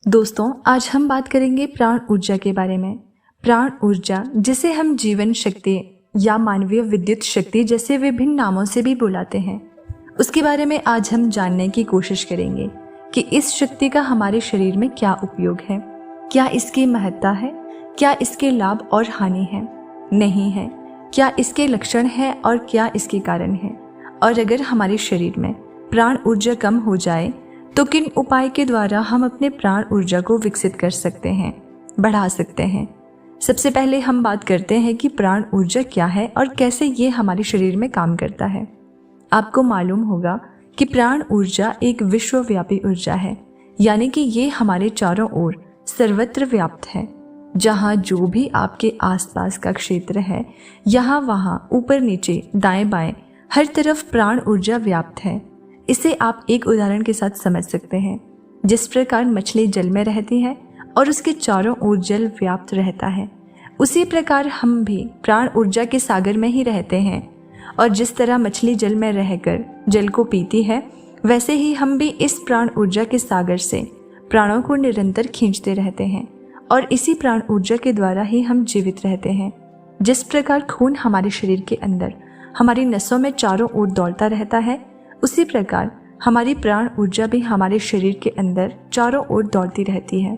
दोस्तों, आज हम बात करेंगे प्राण ऊर्जा के बारे में। प्राण ऊर्जा, जिसे हम जीवन शक्ति या मानवीय विद्युत शक्ति जैसे विभिन्न नामों से भी बुलाते हैं, उसके बारे में आज हम जानने की कोशिश करेंगे कि इस शक्ति का हमारे शरीर में क्या उपयोग है, क्या इसकी महत्ता है, क्या इसके लाभ और हानि है, नहीं है, क्या इसके लक्षण हैं और क्या इसके कारण है, और अगर हमारे शरीर में प्राण ऊर्जा कम हो जाए तो किन उपाय के द्वारा हम अपने प्राण ऊर्जा को विकसित कर सकते हैं, बढ़ा सकते हैं। सबसे पहले हम बात करते हैं कि प्राण ऊर्जा क्या है और कैसे ये हमारे शरीर में काम करता है। आपको मालूम होगा कि प्राण ऊर्जा एक विश्वव्यापी ऊर्जा है, यानी कि ये हमारे चारों ओर सर्वत्र व्याप्त है। जहाँ जो भी आपके आसपास का क्षेत्र है, यहाँ वहाँ ऊपर नीचे दाएं बाएं हर तरफ प्राण ऊर्जा व्याप्त है। इसे आप एक उदाहरण के साथ समझ सकते हैं। जिस प्रकार मछली जल में रहती है और उसके चारों ओर जल व्याप्त रहता है, उसी प्रकार हम भी प्राण ऊर्जा के सागर में ही रहते हैं। और जिस तरह मछली जल में रहकर जल को पीती है, वैसे ही हम भी इस प्राण ऊर्जा के सागर से प्राणों को निरंतर खींचते रहते हैं और इसी प्राण ऊर्जा के द्वारा ही हम जीवित रहते हैं। जिस प्रकार खून हमारे शरीर के अंदर हमारी नसों में चारों ओर दौड़ता रहता है, उसी प्रकार हमारी प्राण ऊर्जा भी हमारे शरीर के अंदर चारों ओर दौड़ती रहती है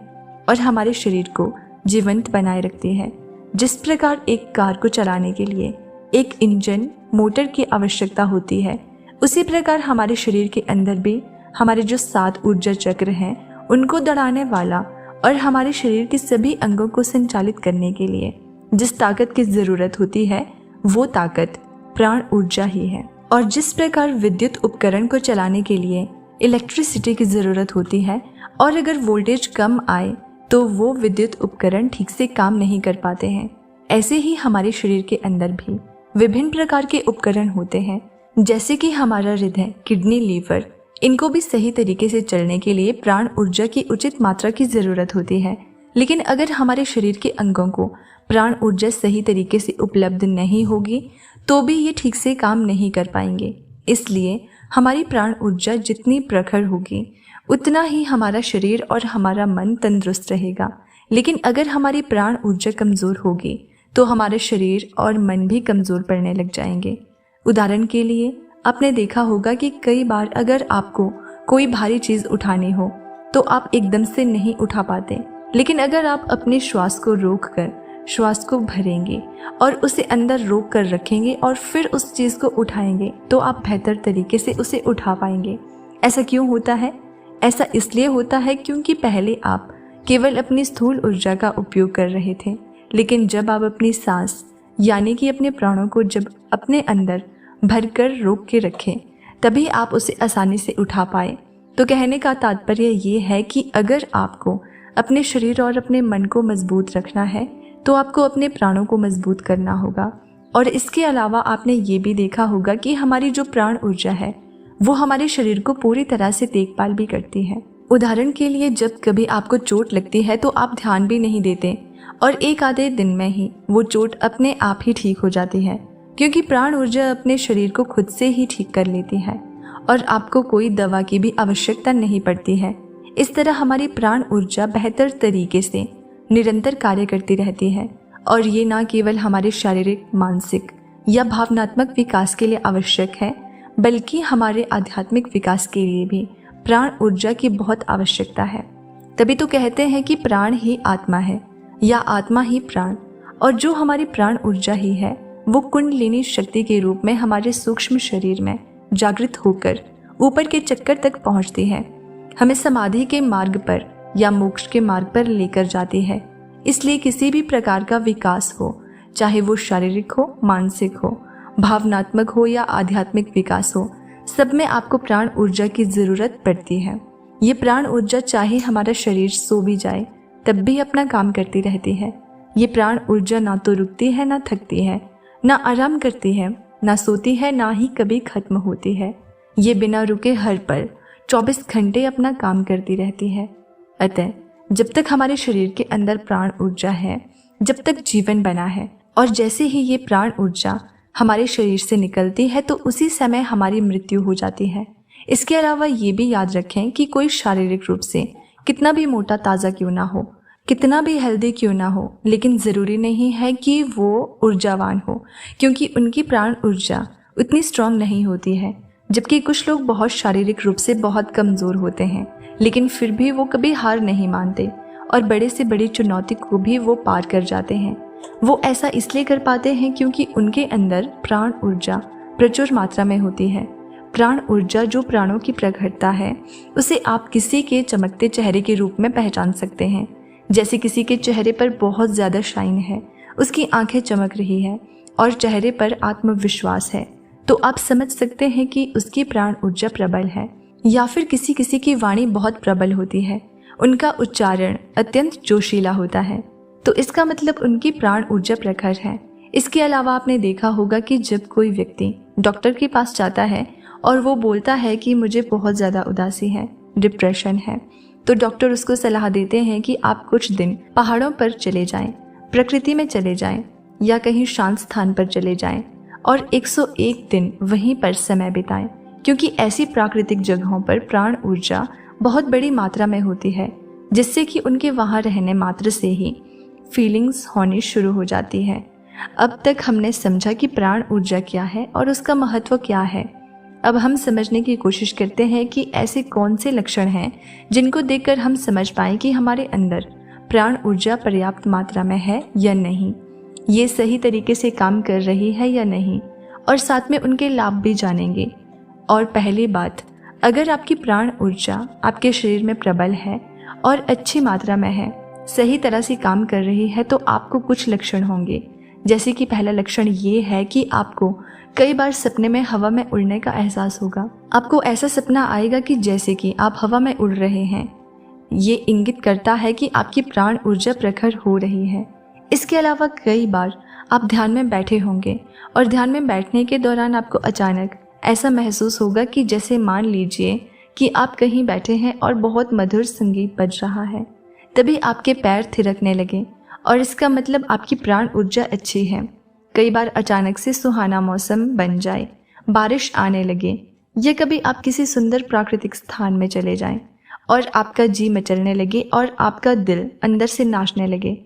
और हमारे शरीर को जीवंत बनाए रखती है। जिस प्रकार एक कार को चलाने के लिए एक इंजन, मोटर की आवश्यकता होती है, उसी प्रकार हमारे शरीर के अंदर भी हमारे जो 7 ऊर्जा चक्र हैं, उनको दौड़ाने वाला और हमारे शरीर के सभी अंगों को संचालित करने के लिए जिस ताकत की ज़रूरत होती है, वो ताकत प्राण ऊर्जा ही है। और जिस प्रकार विद्युत उपकरण को चलाने के लिए इलेक्ट्रिसिटी की ज़रूरत होती है और अगर वोल्टेज कम आए तो वो विद्युत उपकरण ठीक से काम नहीं कर पाते हैं, ऐसे ही हमारे शरीर के अंदर भी विभिन्न प्रकार के उपकरण होते हैं, जैसे कि हमारा हृदय, किडनी, लीवर, इनको भी सही तरीके से चलने के लिए प्राण ऊर्जा की उचित मात्रा की ज़रूरत होती है। लेकिन अगर हमारे शरीर के अंगों को प्राण ऊर्जा सही तरीके से उपलब्ध नहीं होगी तो भी ये ठीक से काम नहीं कर पाएंगे। इसलिए हमारी प्राण ऊर्जा जितनी प्रखर होगी, उतना ही हमारा शरीर और हमारा मन तंदुरुस्त रहेगा। लेकिन अगर हमारी प्राण ऊर्जा कमज़ोर होगी तो हमारे शरीर और मन भी कमज़ोर पड़ने लग जाएंगे। उदाहरण के लिए आपने देखा होगा कि कई बार अगर आपको कोई भारी चीज़ उठानी हो तो आप एकदम से नहीं उठा पाते, लेकिन अगर आप अपने श्वास को रोककर श्वास को भरेंगे और उसे अंदर रोक कर रखेंगे और फिर उस चीज़ को उठाएंगे तो आप बेहतर तरीके से उसे उठा पाएंगे। ऐसा क्यों होता है? ऐसा इसलिए होता है क्योंकि पहले आप केवल अपनी स्थूल ऊर्जा का उपयोग कर रहे थे, लेकिन जब आप अपनी सांस यानी कि अपने प्राणों को जब अपने अंदर भरकर रोक के रखें, तभी आप उसे आसानी से उठा पाए। तो कहने का तात्पर्य ये है कि अगर आपको अपने शरीर और अपने मन को मजबूत रखना है तो आपको अपने प्राणों को मजबूत करना होगा। और इसके अलावा आपने ये भी देखा होगा कि हमारी जो प्राण ऊर्जा है वो हमारे शरीर को पूरी तरह से देखभाल भी करती है। उदाहरण के लिए जब कभी आपको चोट लगती है तो आप ध्यान भी नहीं देते और एक आधे दिन में ही वो चोट अपने आप ही ठीक हो जाती है, क्योंकि प्राण ऊर्जा अपने शरीर को खुद से ही ठीक कर लेती है और आपको कोई दवा की भी आवश्यकता नहीं पड़ती है। इस तरह हमारी प्राण ऊर्जा बेहतर तरीके से निरंतर कार्य करती रहती है और ये न केवल हमारे शारीरिक, मानसिक या भावनात्मक विकास के लिए आवश्यक है, बल्कि हमारे आध्यात्मिक विकास के लिए भी प्राण ऊर्जा की बहुत आवश्यकता है। तभी तो कहते हैं कि प्राण ही आत्मा है या आत्मा ही प्राण। और जो हमारी प्राण ऊर्जा ही है वो कुंडलिनी शक्ति के रूप में हमारे सूक्ष्म शरीर में जागृत होकर ऊपर के चक्कर तक पहुँचती है, हमें समाधि के मार्ग पर या मोक्ष के मार्ग पर लेकर जाती है। इसलिए किसी भी प्रकार का विकास हो, चाहे वो शारीरिक हो, मानसिक हो, भावनात्मक हो या आध्यात्मिक विकास हो, सब में आपको प्राण ऊर्जा की ज़रूरत पड़ती है। ये प्राण ऊर्जा चाहे हमारा शरीर सो भी जाए तब भी अपना काम करती रहती है। ये प्राण ऊर्जा ना तो रुकती है, ना थकती है, ना आराम करती है, ना सोती है, ना ही कभी खत्म होती है। ये बिना रुके हर पल 24 घंटे अपना काम करती रहती है। अतः जब तक हमारे शरीर के अंदर प्राण ऊर्जा है, जब तक जीवन बना है, और जैसे ही ये प्राण ऊर्जा हमारे शरीर से निकलती है तो उसी समय हमारी मृत्यु हो जाती है। इसके अलावा ये भी याद रखें कि कोई शारीरिक रूप से कितना भी मोटा ताज़ा क्यों ना हो, कितना भी हेल्दी क्यों ना हो, लेकिन ज़रूरी नहीं है कि वो ऊर्जावान हो, क्योंकि उनकी प्राण ऊर्जा उतनी स्ट्रांग नहीं होती है। जबकि कुछ लोग बहुत शारीरिक रूप से बहुत कमज़ोर होते हैं, लेकिन फिर भी वो कभी हार नहीं मानते और बड़े से बड़ी चुनौती को भी वो पार कर जाते हैं। वो ऐसा इसलिए कर पाते हैं क्योंकि उनके अंदर प्राण ऊर्जा प्रचुर मात्रा में होती है। प्राण ऊर्जा जो प्राणों की प्रखरता है, उसे आप किसी के चमकते चेहरे के रूप में पहचान सकते हैं। जैसे किसी के चेहरे पर बहुत ज़्यादा शाइन है, उसकी आंखें चमक रही है और चेहरे पर आत्मविश्वास है, तो आप समझ सकते हैं कि उसकी प्राण ऊर्जा प्रबल है। या फिर किसी किसी की वाणी बहुत प्रबल होती है, उनका उच्चारण अत्यंत जोशीला होता है, तो इसका मतलब उनकी प्राण ऊर्जा प्रखर है। इसके अलावा आपने देखा होगा कि जब कोई व्यक्ति डॉक्टर के पास जाता है और वो बोलता है कि मुझे बहुत ज़्यादा उदासी है, डिप्रेशन है, तो डॉक्टर उसको सलाह देते हैं कि आप कुछ दिन पहाड़ों पर चले जाएं, प्रकृति में चले जाएं या कहीं शांत स्थान पर चले जाएं और 101 दिन वहीं पर समय बिताएं, क्योंकि ऐसी प्राकृतिक जगहों पर प्राण ऊर्जा बहुत बड़ी मात्रा में होती है, जिससे कि उनके वहाँ रहने मात्र से ही फीलिंग्स होनी शुरू हो जाती है। अब तक हमने समझा कि प्राण ऊर्जा क्या है और उसका महत्व क्या है। अब हम समझने की कोशिश करते हैं कि ऐसे कौन से लक्षण हैं जिनको देखकर हम समझ पाएं कि हमारे अंदर प्राण ऊर्जा पर्याप्त मात्रा में है या नहीं, ये सही तरीके से काम कर रही है या नहीं, और साथ में उनके लाभ भी जानेंगे। और पहली बात, अगर आपकी प्राण ऊर्जा आपके शरीर में प्रबल है और अच्छी मात्रा में है, सही तरह से काम कर रही है, तो आपको कुछ लक्षण होंगे। जैसे कि पहला लक्षण ये है कि आपको कई बार सपने में हवा में उड़ने का एहसास होगा। आपको ऐसा सपना आएगा कि जैसे कि आप हवा में उड़ रहे हैं। ये इंगित करता है कि आपकी प्राण ऊर्जा प्रखर हो रही है। इसके अलावा कई बार आप ध्यान में बैठे होंगे और ध्यान में बैठने के दौरान आपको अचानक ऐसा महसूस होगा कि जैसे मान लीजिए कि आप कहीं बैठे हैं और बहुत मधुर संगीत बज रहा है, तभी आपके पैर थिरकने लगे और इसका मतलब आपकी प्राण ऊर्जा अच्छी है। कई बार अचानक से सुहाना मौसम बन जाए, बारिश आने लगे, या कभी आप किसी सुंदर प्राकृतिक स्थान में चले जाएं और आपका जी मचलने लगे और आपका दिल अंदर से नाचने लगे,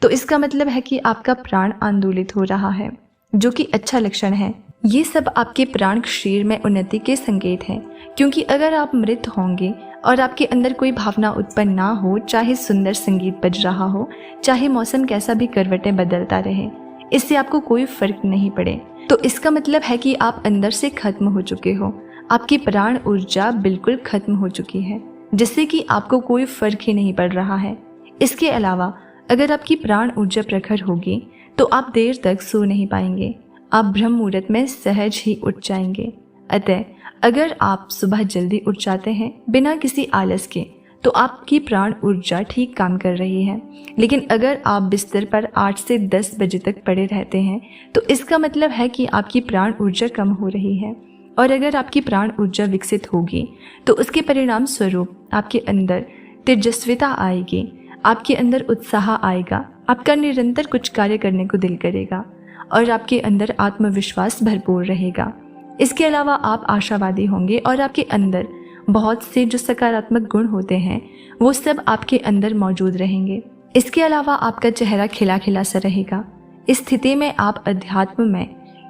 तो इसका मतलब है कि आपका प्राण आंदोलित हो रहा है, जो कि अच्छा लक्षण है। ये सब आपके प्राण क्षीर में उन्नति के संकेत हैं, क्योंकि अगर आप मृत होंगे और आपके अंदर कोई भावना उत्पन्न ना हो, चाहे सुंदर संगीत बज रहा हो, चाहे मौसम कैसा भी करवटें बदलता रहे, इससे आपको कोई फर्क नहीं पड़े, तो इसका मतलब है कि आप अंदर से खत्म हो चुके हो। आपकी प्राण ऊर्जा बिल्कुल खत्म हो चुकी है, जिससे कि आपको कोई फर्क ही नहीं पड़ रहा है। इसके अलावा अगर आपकी प्राण ऊर्जा प्रखर होगी तो आप देर तक सो नहीं पाएंगे, आप ब्रह्म मुहूर्त में सहज ही उठ जाएंगे। अतः अगर आप सुबह जल्दी उठ जाते हैं बिना किसी आलस के, तो आपकी प्राण ऊर्जा ठीक काम कर रही है। लेकिन अगर आप बिस्तर पर 8 से 10 बजे तक पड़े रहते हैं, तो इसका मतलब है कि आपकी प्राण ऊर्जा कम हो रही है। और अगर आपकी प्राण ऊर्जा विकसित होगी तो उसके परिणाम स्वरूप आपके अंदर तेजस्विता आएगी, आपके अंदर उत्साह आएगा, आपका निरंतर कुछ कार्य करने को दिल करेगा और आपके अंदर आत्मविश्वास भरपूर रहेगा। इसके अलावा आप आशावादी होंगे और आपके अंदर बहुत से जो सकारात्मक गुण होते हैं वो सब आपके अंदर मौजूद रहेंगे। इसके अलावा आपका चेहरा खिला खिला सा रहेगा। इस स्थिति में आप अध्यात्म में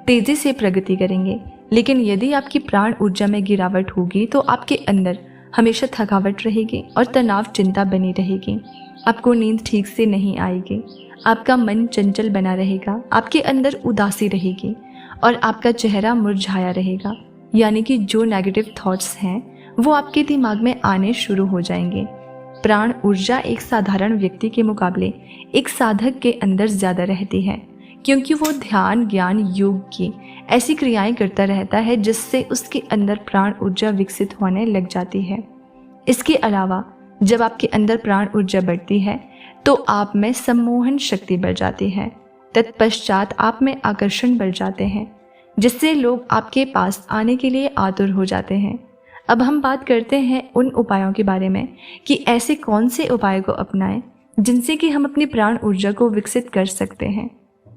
तेजी से प्रगति करेंगे। लेकिन यदि आपकी प्राण ऊर्जा में गिरावट होगी तो आपके अंदर हमेशा थकावट रहेगी और तनाव चिंता बनी रहेगी। आपको नींद ठीक से नहीं आएगी, आपका मन चंचल बना रहेगा, आपके अंदर उदासी रहेगी और आपका चेहरा मुरझाया रहेगा। यानी कि जो नेगेटिव थॉट्स हैं वो आपके दिमाग में आने शुरू हो जाएंगे। प्राण ऊर्जा एक साधारण व्यक्ति के मुकाबले एक साधक के अंदर ज़्यादा रहती है, क्योंकि वो ध्यान, ज्ञान, योग की ऐसी क्रियाएं करता रहता है जिससे उसके अंदर प्राण ऊर्जा विकसित होने लग जाती है। इसके अलावा जब आपके अंदर प्राण ऊर्जा बढ़ती है तो आप में सम्मोहन शक्ति बढ़ जाती है। तत्पश्चात आप में आकर्षण बढ़ जाते हैं, जिससे लोग आपके पास आने के लिए आतुर हो जाते हैं। अब हम बात करते हैं उन उपायों के बारे में कि ऐसे कौन से उपाय को अपनाएं जिनसे कि हम अपनी प्राण ऊर्जा को विकसित कर सकते हैं।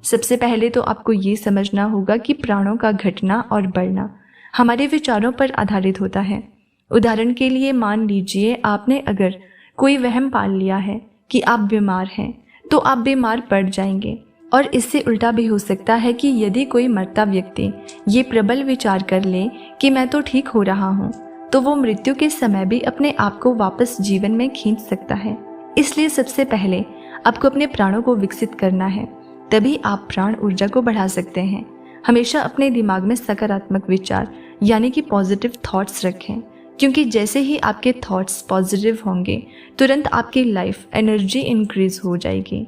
सबसे पहले तो आपको ये समझना होगा कि प्राणों का घटना और बढ़ना हमारे विचारों पर आधारित होता है। उदाहरण के लिए मान लीजिए आपने अगर कोई वहम पाल लिया है कि आप बीमार हैं, तो आप बीमार पड़ जाएंगे। और इससे उल्टा भी हो सकता है कि यदि कोई मरता व्यक्ति ये प्रबल विचार कर ले कि मैं तो ठीक हो रहा हूँ, तो वो मृत्यु के समय भी अपने आप को वापस जीवन में खींच सकता है। इसलिए सबसे पहले आपको अपने प्राणों को विकसित करना है, तभी आप प्राण ऊर्जा को बढ़ा सकते हैं। हमेशा अपने दिमाग में सकारात्मक विचार यानी कि पॉजिटिव थॉट्स रखें, क्योंकि जैसे ही आपके थॉट्स पॉजिटिव होंगे तुरंत आपकी लाइफ एनर्जी इंक्रीज हो जाएगी।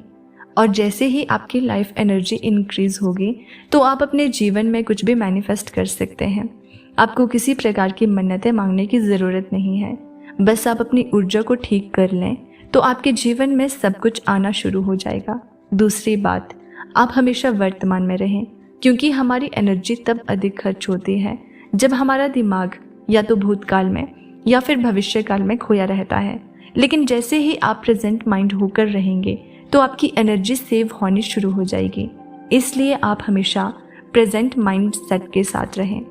और जैसे ही आपकी लाइफ एनर्जी इंक्रीज होगी तो आप अपने जीवन में कुछ भी मैनिफेस्ट कर सकते हैं। आपको किसी प्रकार की मन्नतें मांगने की ज़रूरत नहीं है, बस आप अपनी ऊर्जा को ठीक कर लें तो आपके जीवन में सब कुछ आना शुरू हो जाएगा। दूसरी बात, आप हमेशा वर्तमान में रहें, क्योंकि हमारी एनर्जी तब अधिक खर्च होती है जब हमारा दिमाग या तो भूतकाल में या फिर भविष्यकाल में खोया रहता है। लेकिन जैसे ही आप प्रेजेंट माइंड होकर रहेंगे तो आपकी एनर्जी सेव होनी शुरू हो जाएगी। इसलिए आप हमेशा प्रेजेंट माइंड सेट के साथ रहें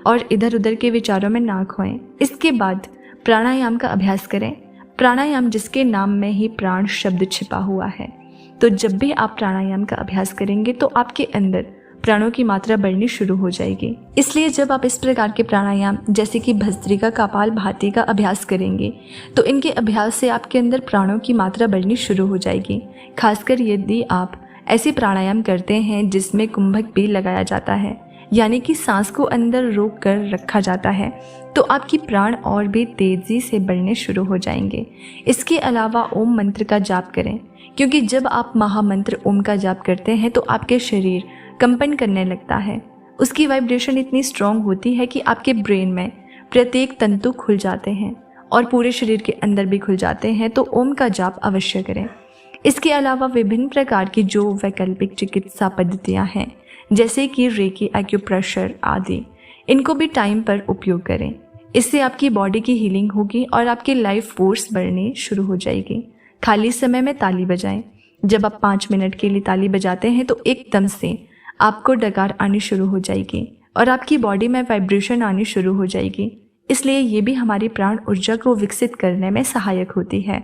और इधर उधर के विचारों में ना खोएं। इसके बाद प्राणायाम का अभ्यास करें। प्राणायाम जिसके नाम में ही प्राण शब्द छिपा हुआ है, तो जब भी आप प्राणायाम का अभ्यास करेंगे तो आपके अंदर प्राणों की मात्रा बढ़नी शुरू हो जाएगी। इसलिए जब आप इस प्रकार के प्राणायाम जैसे कि भस्त्रिका, कपालभाति का अभ्यास करेंगे तो इनके अभ्यास से आपके अंदर प्राणों की मात्रा बढ़नी शुरू हो जाएगी। खासकर यदि आप ऐसे प्राणायाम करते हैं जिसमें कुंभक भी लगाया जाता है, यानी कि सांस को अंदर रोक कर रखा जाता है, तो आपकी प्राण और भी तेजी से बढ़ने शुरू हो जाएंगे। इसके अलावा ओम मंत्र का जाप करें, क्योंकि जब आप महामंत्र ओम का जाप करते हैं तो आपके शरीर कंपन करने लगता है। उसकी वाइब्रेशन इतनी स्ट्रांग होती है कि आपके ब्रेन में प्रत्येक तंतु खुल जाते हैं और पूरे शरीर के अंदर भी खुल जाते हैं। तो ओम का जाप अवश्य करें। इसके अलावा विभिन्न प्रकार की जो वैकल्पिक चिकित्सा पद्धतियां हैं जैसे कि रेकी, एक्यूप्रेशर आदि, इनको भी टाइम पर उपयोग करें। इससे आपकी बॉडी की हीलिंग होगी और आपकी लाइफ फोर्स बढ़नी शुरू हो जाएगी। खाली समय में ताली बजाएं। जब आप 5 मिनट के लिए ताली बजाते हैं तो एकदम से आपको डकार आनी शुरू हो जाएगी और आपकी बॉडी में वाइब्रेशन आनी शुरू हो जाएगी। इसलिए ये भी हमारी प्राण ऊर्जा को विकसित करने में सहायक होती है।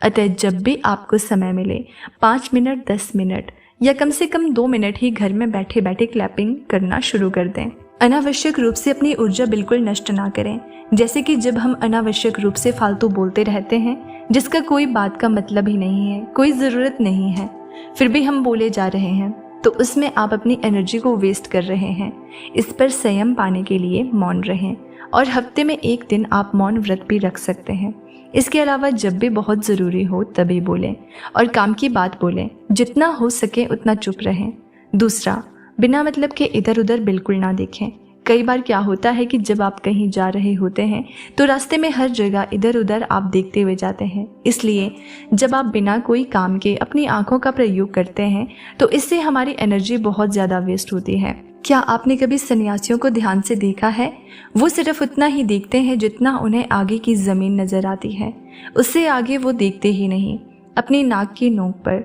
अतः जब भी आपको समय मिले 5 मिनट, 10 मिनट या कम से कम 2 मिनट ही घर में बैठे बैठे क्लैपिंग करना शुरू कर दें। अनावश्यक रूप से अपनी ऊर्जा बिल्कुल नष्ट ना करें। जैसे कि जब हम अनावश्यक रूप से फालतू बोलते रहते हैं जिसका कोई बात का मतलब ही नहीं है, कोई ज़रूरत नहीं है, फिर भी हम बोले जा रहे हैं, तो उसमें आप अपनी एनर्जी को वेस्ट कर रहे हैं। इस पर संयम पाने के लिए मौन रहें और हफ्ते में 1 दिन आप मौन व्रत भी रख सकते हैं। इसके अलावा जब भी बहुत ज़रूरी हो तभी बोलें और काम की बात बोलें। जितना हो सके उतना चुप रहें। दूसरा, बिना मतलब के इधर उधर बिल्कुल ना देखें। कई बार क्या होता है कि जब आप कहीं जा रहे होते हैं तो रास्ते में हर जगह इधर उधर आप देखते हुए जाते हैं। इसलिए जब आप बिना कोई काम के अपनी आंखों का प्रयोग करते हैं तो इससे हमारी एनर्जी बहुत ज़्यादा वेस्ट होती है। क्या आपने कभी सन्यासियों को ध्यान से देखा है? वो सिर्फ उतना ही देखते हैं जितना उन्हें आगे की ज़मीन नज़र आती है, उससे आगे वो देखते ही नहीं। अपनी नाक की नोक पर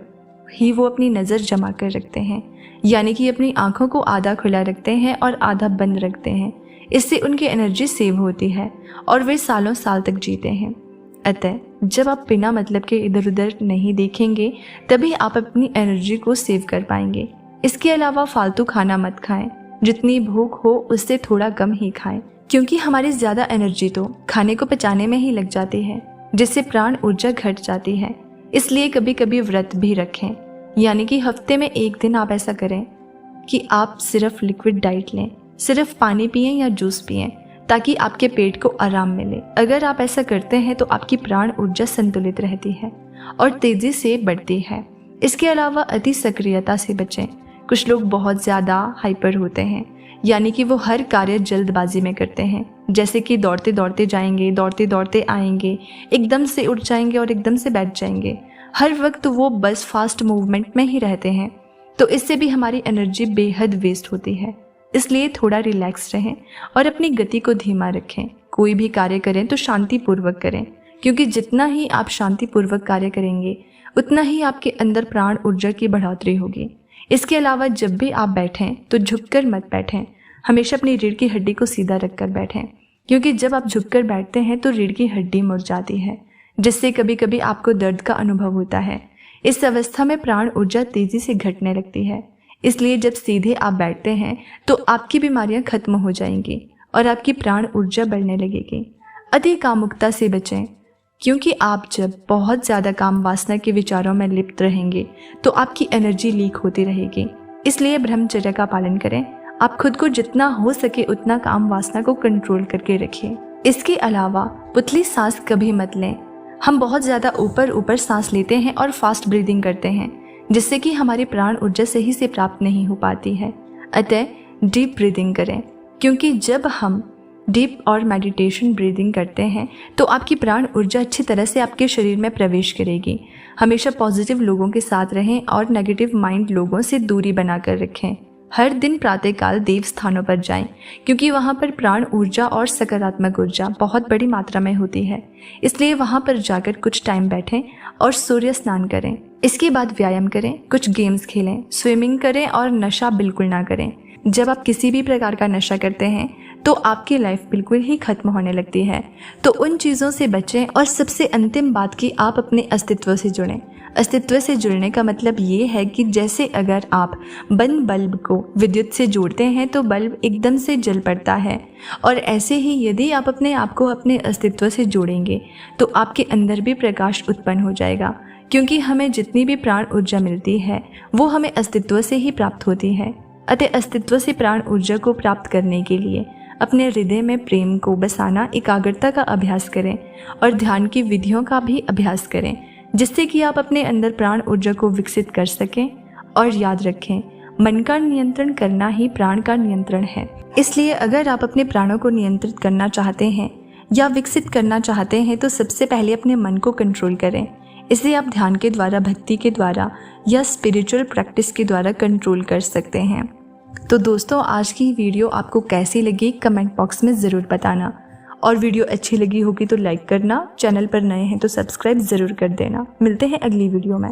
ही वो अपनी नज़र जमा कर रखते हैं, यानी कि अपनी आंखों को आधा खुला रखते हैं और आधा बंद रखते हैं। इससे उनकी एनर्जी सेव होती है और वे सालों साल तक जीते हैं। अतः जब आप बिना मतलब के इधर उधर नहीं देखेंगे तभी आप अपनी एनर्जी को सेव कर पाएंगे। इसके अलावा फालतू खाना मत खाएं। जितनी भूख हो उससे थोड़ा कम ही खाएं, क्योंकि हमारी ज़्यादा एनर्जी तो खाने को पचाने में ही लग जाती है, जिससे प्राण ऊर्जा घट जाती है। इसलिए कभी कभी व्रत भी रखें, यानी कि हफ्ते में 1 दिन आप ऐसा करें कि आप सिर्फ लिक्विड डाइट लें, सिर्फ पानी पिएं या जूस पिएं, ताकि आपके पेट को आराम मिले। अगर आप ऐसा करते हैं तो आपकी प्राण ऊर्जा संतुलित रहती है और तेज़ी से बढ़ती है। इसके अलावा अति सक्रियता से बचें। कुछ लोग बहुत ज़्यादा हाइपर होते हैं, यानी कि वो हर कार्य जल्दबाजी में करते हैं, जैसे कि दौड़ते दौड़ते जाएंगे, दौड़ते दौड़ते आएंगे, एकदम से उठ जाएंगे और एकदम से बैठ जाएंगे। हर वक्त वो बस फास्ट मूवमेंट में ही रहते हैं, तो इससे भी हमारी एनर्जी बेहद वेस्ट होती है। इसलिए थोड़ा रिलैक्स रहें और अपनी गति को धीमा रखें। कोई भी कार्य करें तो शांतिपूर्वक करें, क्योंकि जितना ही आप शांतिपूर्वक कार्य करेंगे उतना ही आपके अंदर प्राण ऊर्जा की बढ़ोतरी होगी। इसके अलावा जब भी आप बैठें तो झुककर मत बैठें। हमेशा अपनी रीढ़ की हड्डी को सीधा रखकर बैठें, क्योंकि जब आप झुककर बैठते हैं तो रीढ़ की हड्डी मुड़ जाती है, जिससे कभी कभी आपको दर्द का अनुभव होता है। इस अवस्था में प्राण ऊर्जा तेजी से घटने लगती है। इसलिए जब सीधे आप बैठते हैं तो आपकी बीमारियां खत्म हो जाएंगी और आपकी प्राण ऊर्जा बढ़ने लगेगी। अति कामुकता से बचें, क्योंकि आप जब बहुत ज़्यादा काम वासना के विचारों में लिप्त रहेंगे तो आपकी एनर्जी लीक होती रहेगी। इसलिए ब्रह्मचर्य का पालन करें। आप खुद को जितना हो सके उतना काम वासना को कंट्रोल करके रखिए। इसके अलावा पुतली सांस कभी मत लें। हम बहुत ज़्यादा ऊपर सांस लेते हैं और फास्ट ब्रीदिंग करते हैं, जिससे कि हमारी प्राण ऊर्जा सही से प्राप्त नहीं हो पाती है। अतः डीप ब्रीदिंग करें, क्योंकि जब हम डीप और मेडिटेशन ब्रीदिंग करते हैं तो आपकी प्राण ऊर्जा अच्छी तरह से आपके शरीर में प्रवेश करेगी। हमेशा पॉजिटिव लोगों के साथ रहें और नेगेटिव माइंड लोगों से दूरी बनाकर रखें। हर दिन प्रातःकाल देव स्थानों पर जाएं, क्योंकि वहाँ पर प्राण ऊर्जा और सकारात्मक ऊर्जा बहुत बड़ी मात्रा में होती है। इसलिए वहाँ पर जाकर कुछ टाइम बैठें और सूर्य स्नान करें। इसके बाद व्यायाम करें, कुछ गेम्स खेलें, स्विमिंग करें और नशा बिल्कुल ना करें। जब आप किसी भी प्रकार का नशा करते हैं तो आपकी लाइफ बिल्कुल ही खत्म होने लगती है। तो उन चीज़ों से बचें और सबसे अंतिम बात कि आप अपने अस्तित्व से जुड़ें। अस्तित्व से जुड़ने का मतलब ये है कि जैसे अगर आप बंद बल्ब को विद्युत से जोड़ते हैं तो बल्ब एकदम से जल पड़ता है, और ऐसे ही यदि आप अपने आप को अपने अस्तित्व से जोड़ेंगे तो आपके अंदर भी प्रकाश उत्पन्न हो जाएगा। क्योंकि हमें जितनी भी प्राण ऊर्जा मिलती है वो हमें अस्तित्व से ही प्राप्त होती है। अतः अस्तित्व से प्राण ऊर्जा को प्राप्त करने के लिए अपने हृदय में प्रेम को बसाना, एकाग्रता का अभ्यास करें और ध्यान की विधियों का भी अभ्यास करें, जिससे कि आप अपने अंदर प्राण ऊर्जा को विकसित कर सकें। और याद रखें, मन का नियंत्रण करना ही प्राण का नियंत्रण है। इसलिए अगर आप अपने प्राणों को नियंत्रित करना चाहते हैं या विकसित करना चाहते हैं तो सबसे पहले अपने मन को कंट्रोल करें। इसे आप ध्यान के द्वारा, भक्ति के द्वारा या स्पिरिचुअल प्रैक्टिस के द्वारा कंट्रोल कर सकते हैं। तो दोस्तों, आज की वीडियो आपको कैसी लगी कमेंट बॉक्स में ज़रूर बताना, और वीडियो अच्छी लगी होगी तो लाइक करना, चैनल पर नए हैं तो सब्सक्राइब ज़रूर कर देना। मिलते हैं अगली वीडियो में।